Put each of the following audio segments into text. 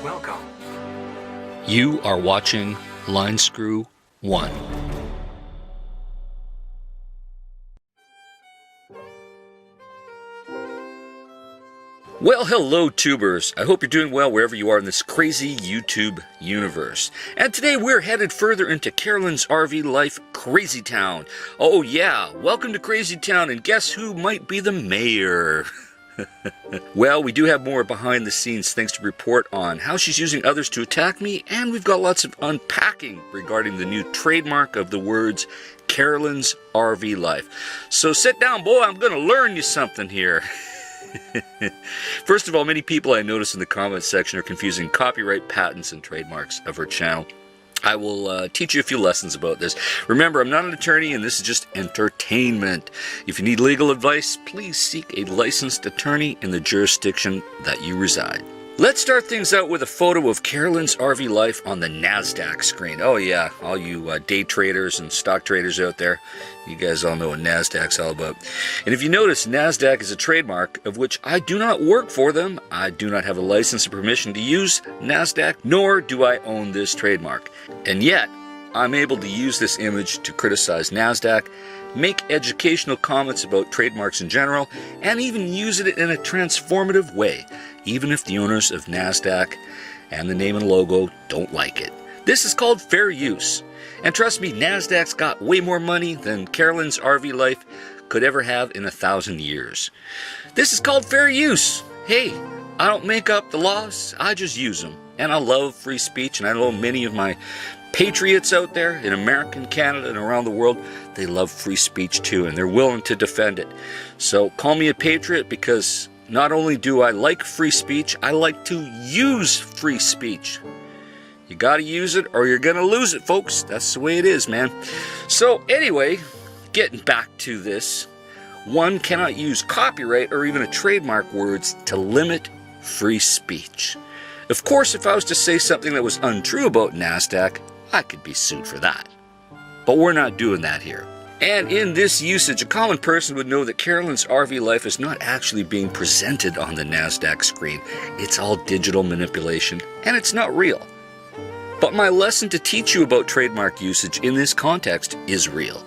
Welcome. You are watching Line Screw 1. Well, hello tubers. I hope you're doing well wherever you are in this crazy YouTube universe. And today we're headed further into Carolyn's RV life, Crazy Town. Oh yeah, welcome to Crazy Town, and guess who might be the mayor? Well, we do have more behind the scenes things to report on how she's using others to attack me, and we've got lots of unpacking regarding the new trademark of the words Carolyn's RV life. So sit down, boy, I'm going to learn you something here. First of all, many people I notice in the comments section are confusing copyright, patents, and trademarks of her channel. I will teach you a few lessons about this. Remember, I'm not an attorney, and this is just entertainment. If you need legal advice, please seek a licensed attorney in the jurisdiction that you reside. Let's start things out with a photo of Carolyn's RV life on the NASDAQ screen. Oh yeah, all you day traders and stock traders out there, you guys all know what NASDAQ's all about. And if you notice, NASDAQ is a trademark of which I do not work for them. I do not have a license or permission to use NASDAQ, nor do I own this trademark. And yet, I'm able to use this image to criticize NASDAQ, make educational comments about trademarks in general, and even use it in a transformative way, even if the owners of NASDAQ and the name and logo don't like it. This is called fair use. And trust me, NASDAQ's got way more money than Carolyn's RV life could ever have in 1,000 years. This is called fair use. Hey, I don't make up the laws, I just use them. And I love free speech, and I know many of my patriots out there in America and Canada and around the world, they love free speech too, and they're willing to defend it. So call me a patriot, because not only do I like free speech, I like to use free speech. You gotta use it or you're gonna lose it, folks. That's the way it is, man. So anyway, getting back to this, one cannot use copyright or even a trademark words to limit free speech. Of course, if I was to say something that was untrue about NASDAQ, I could be sued for that. But we're not doing that here. And in this usage, a common person would know that Carolyn's RV life is not actually being presented on the NASDAQ screen. It's all digital manipulation, and it's not real. But my lesson to teach you about trademark usage in this context is real.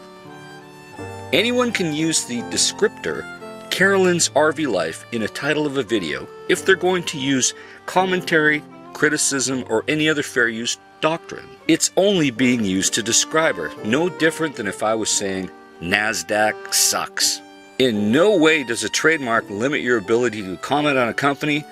Anyone can use the descriptor Carolyn's RV life in a title of a video if they're going to use commentary, criticism, or any other fair use doctrine. It's only being used to describe her, no different than if I was saying, NASDAQ sucks. In no way does a trademark limit your ability to comment on a company,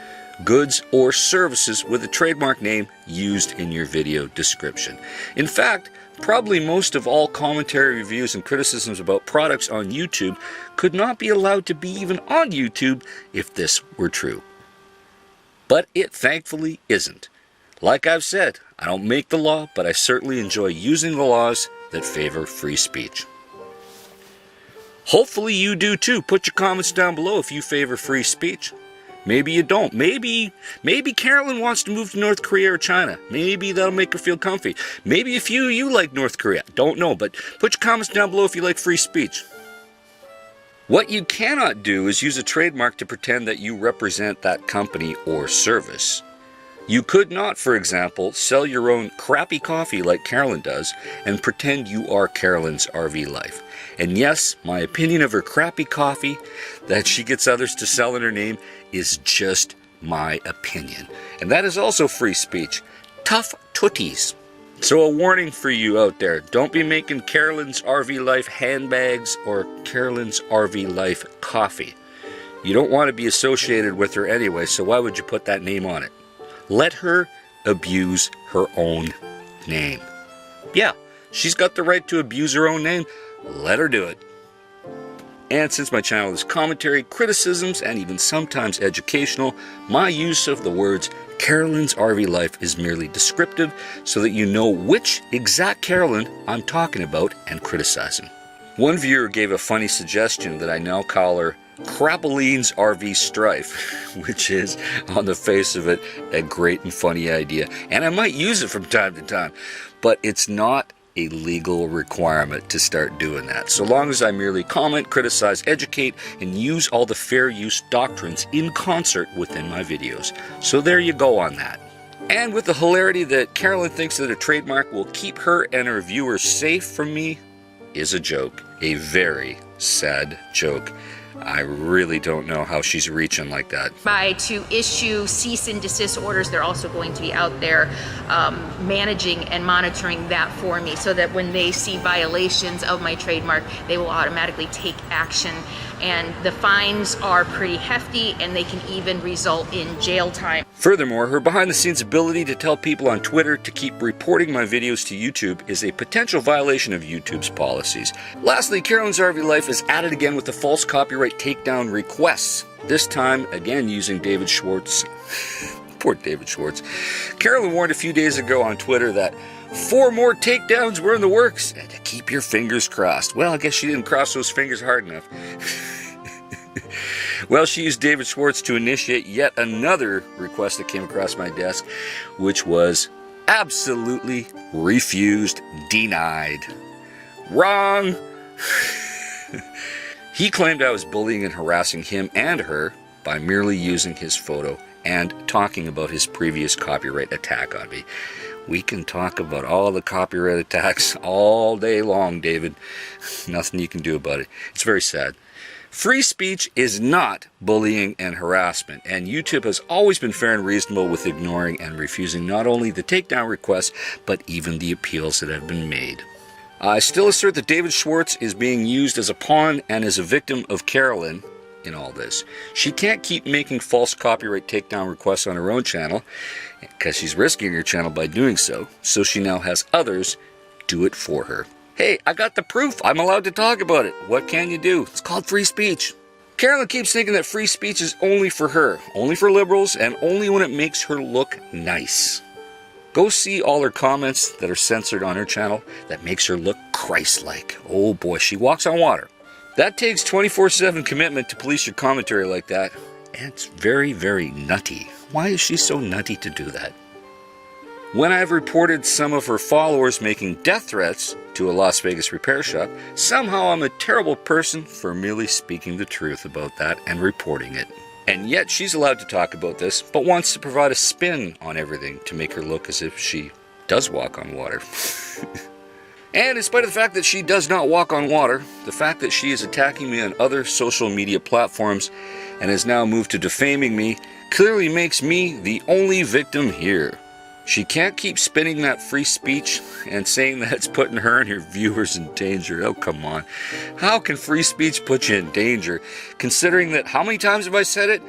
goods, or services with a trademark name used in your video description. In fact, probably most of all commentary, reviews, and criticisms about products on YouTube could not be allowed to be even on YouTube if this were true. But it thankfully isn't. Like I've said, I don't make the law, but I certainly enjoy using the laws that favor free speech. Hopefully you do too. Put your comments down below if you favor free speech. Maybe you don't. Maybe Carolyn wants to move to North Korea or China. Maybe that'll make her feel comfy. Maybe if you like North Korea. Don't know, but put your comments down below if you like free speech. What you cannot do is use a trademark to pretend that you represent that company or service. You could not, for example, sell your own crappy coffee like Carolyn does and pretend you are Carolyn's RV life. And yes, my opinion of her crappy coffee that she gets others to sell in her name is just my opinion. And that is also free speech. Tough tooties. So a warning for you out there, don't be making Carolyn's RV life handbags or Carolyn's RV life coffee. You don't want to be associated with her anyway, so why would you put that name on it? Let her abuse her own name. Yeah, she's got the right to abuse her own name. Let her do it. And since my channel is commentary, criticisms, and even sometimes educational, my use of the words Carolyn's RV life is merely descriptive so that you know which exact Carolyn I'm talking about and criticizing. One viewer gave a funny suggestion that I now call her Crapoline's RV Strife, which is, on the face of it, a great and funny idea. And I might use it from time to time, but it's not a legal requirement to start doing that, so long as I merely comment, criticize, educate, and use all the fair use doctrines in concert within my videos. So there you go on that. And with the hilarity that Carolyn thinks that a trademark will keep her and her viewers safe from me is a joke. A very sad joke. I really don't know how she's reaching like that. To issue cease and desist orders, they're also going to be out there managing and monitoring that for me, so that when they see violations of my trademark, they will automatically take action. And the fines are pretty hefty, and they can even result in jail time. Furthermore, her behind-the-scenes ability to tell people on Twitter to keep reporting my videos to YouTube is a potential violation of YouTube's policies. Lastly, Carolyn's RV Life is at it again with the false copyright takedown requests, this time again using David Schwartz. Poor David Schwartz. Carolyn warned a few days ago on Twitter that 4 more takedowns were in the works, and to keep your fingers crossed. Well, I guess she didn't cross those fingers hard enough. Well, she used David Schwartz to initiate yet another request that came across my desk, which was absolutely refused, denied. Wrong! He claimed I was bullying and harassing him and her by merely using his photo and talking about his previous copyright attack on me. We can talk about all the copyright attacks all day long, David. Nothing you can do about it. It's very sad. Free speech is not bullying and harassment, and YouTube has always been fair and reasonable with ignoring and refusing not only the takedown requests, but even the appeals that have been made. I still assert that David Schwartz is being used as a pawn and as a victim of Carolyn in all this. She can't keep making false copyright takedown requests on her own channel, because she's risking her channel by doing so, so she now has others do it for her. Hey, I got the proof. I'm allowed to talk about it. What can you do? It's called free speech. Carolyn keeps thinking that free speech is only for her, only for liberals, and only when it makes her look nice. Go see all her comments that are censored on her channel that makes her look Christ-like. Oh boy, she walks on water. That takes 24/7 commitment to police your commentary like that, and it's very, very nutty. Why is she so nutty to do that? When I've reported some of her followers making death threats to a Las Vegas repair shop, somehow I'm a terrible person for merely speaking the truth about that and reporting it. And yet she's allowed to talk about this, but wants to provide a spin on everything to make her look as if she does walk on water. And in spite of the fact that she does not walk on water, the fact that she is attacking me on other social media platforms and has now moved to defaming me clearly makes me the only victim here. She can't keep spinning that free speech and saying that it's putting her and her viewers in danger. Oh, come on. How can free speech put you in danger? Considering that, how many times have I said it?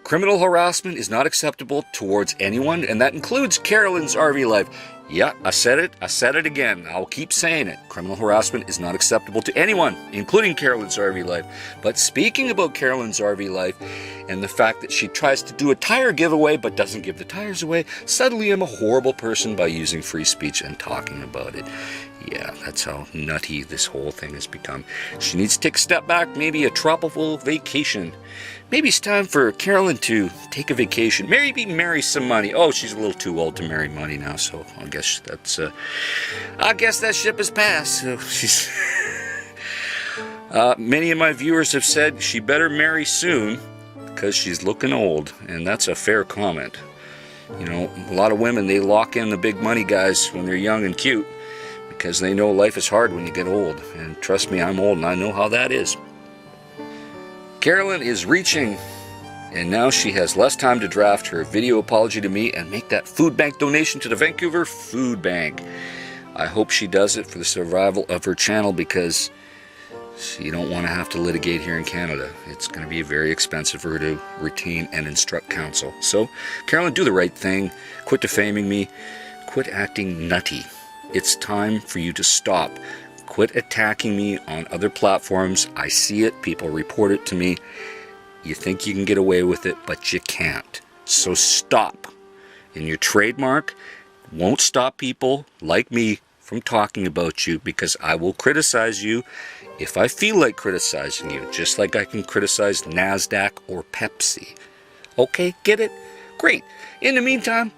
Criminal harassment is not acceptable towards anyone, and that includes Carolyn's RV Life. Yeah, I said it again. I'll keep saying it. Criminal harassment is not acceptable to anyone, including Carolyn's RV Life. But speaking about Carolyn's RV Life and the fact that she tries to do a tire giveaway but doesn't give the tires away, suddenly I'm a horrible person by using free speech and talking about it. Yeah, that's how nutty this whole thing has become. She needs to take a step back, maybe a tropical vacation. Maybe it's time for Carolyn to take a vacation. Maybe marry some money. Oh, she's a little too old to marry money now, so I guess that's I guess that ship has passed. So she's many of my viewers have said she better marry soon because she's looking old, and that's a fair comment. You know, a lot of women, they lock in the big money guys when they're young and cute because they know life is hard when you get old. And trust me, I'm old and I know how that is. Carolyn is reaching, and now she has less time to draft her video apology to me and make that food bank donation to the Vancouver Food Bank. I hope she does it for the survival of her channel, because you don't want to have to litigate here in Canada. It's going to be very expensive for her to retain and instruct counsel. So, Carolyn, do the right thing. Quit defaming me. Quit acting nutty. It's time for you to stop. Quit attacking me on other platforms. I see it. People report it to me. You think you can get away with it, but you can't. So stop. And your trademark won't stop people like me from talking about you, because I will criticize you if I feel like criticizing you, just like I can criticize NASDAQ or Pepsi. Okay, get it? Great. In the meantime,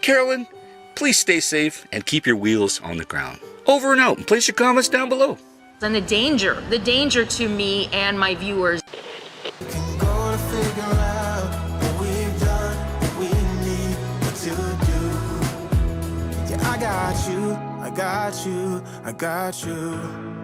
Carolyn, please stay safe and keep your wheels on the ground. Over and out, and place your comments down below. And the danger to me and my viewers. Gonna figure out what we've done, what we need to do. Yeah, I got you, I got you, I got you.